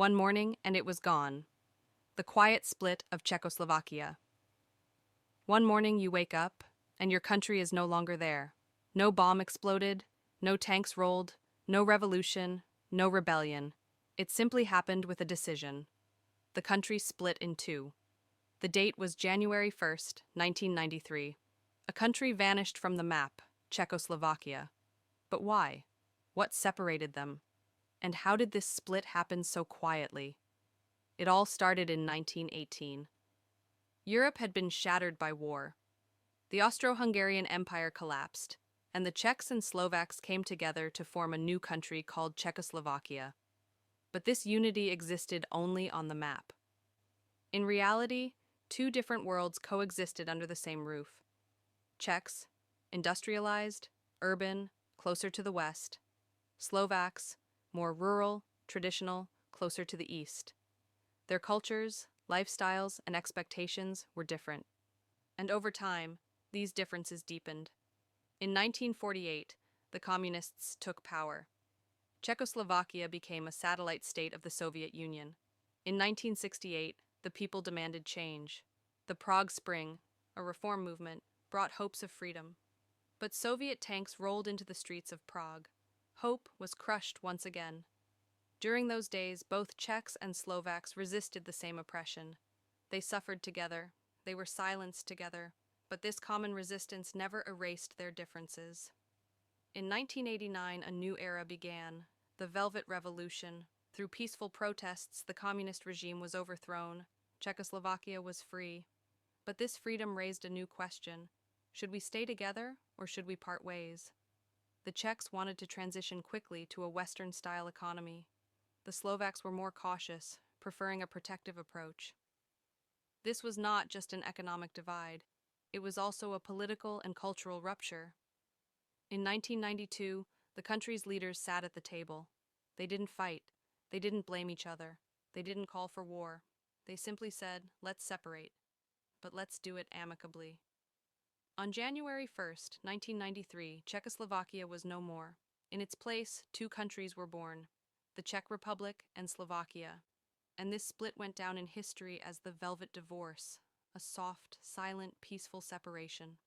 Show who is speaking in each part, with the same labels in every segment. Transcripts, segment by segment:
Speaker 1: One morning, and it was gone. The quiet split of Czechoslovakia. One morning you wake up, and your country is no longer there. No bomb exploded, no tanks rolled, no revolution, no rebellion. It simply happened with a decision. The country split in two. The date was January 1st, 1993. A country vanished from the map, Czechoslovakia. But why? What separated them? And how did this split happen so quietly? It all started in 1918. Europe had been shattered by war. The Austro-Hungarian Empire collapsed, and the Czechs and Slovaks came together to form a new country called Czechoslovakia. But this unity existed only on the map. In reality, two different worlds coexisted under the same roof. Czechs, industrialized, urban, closer to the west. Slovaks, more rural, traditional, closer to the east. Their cultures, lifestyles, and expectations were different. And over time, these differences deepened. In 1948, the Communists took power. Czechoslovakia became a satellite state of the Soviet Union. In 1968, the people demanded change. The Prague Spring, a reform movement, brought hopes of freedom. But Soviet tanks rolled into the streets of Prague. Hope was crushed once again. During those days, both Czechs and Slovaks resisted the same oppression. They suffered together, they were silenced together, but this common resistance never erased their differences. In 1989, a new era began, the Velvet Revolution. Through peaceful protests, the communist regime was overthrown. Czechoslovakia was free. But this freedom raised a new question. Should we stay together, or should we part ways? The Czechs wanted to transition quickly to a Western-style economy. The Slovaks were more cautious, preferring a protective approach. This was not just an economic divide. It was also a political and cultural rupture. In 1992, the country's leaders sat at the table. They didn't fight. They didn't blame each other. They didn't call for war. They simply said, let's separate, but let's do it amicably. On January 1st, 1993, Czechoslovakia was no more. In its place, two countries were born, the Czech Republic and Slovakia. And this split went down in history as the Velvet Divorce, a soft, silent, peaceful separation.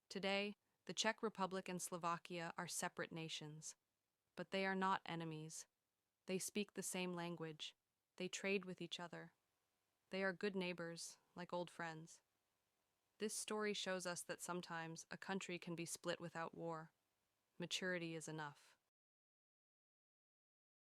Speaker 1: Today, the Czech Republic and Slovakia are separate nations. But they are not enemies. They speak the same language. They trade with each other. They are good neighbors, like old friends. This story shows us that sometimes a country can be split without war. Maturity is enough.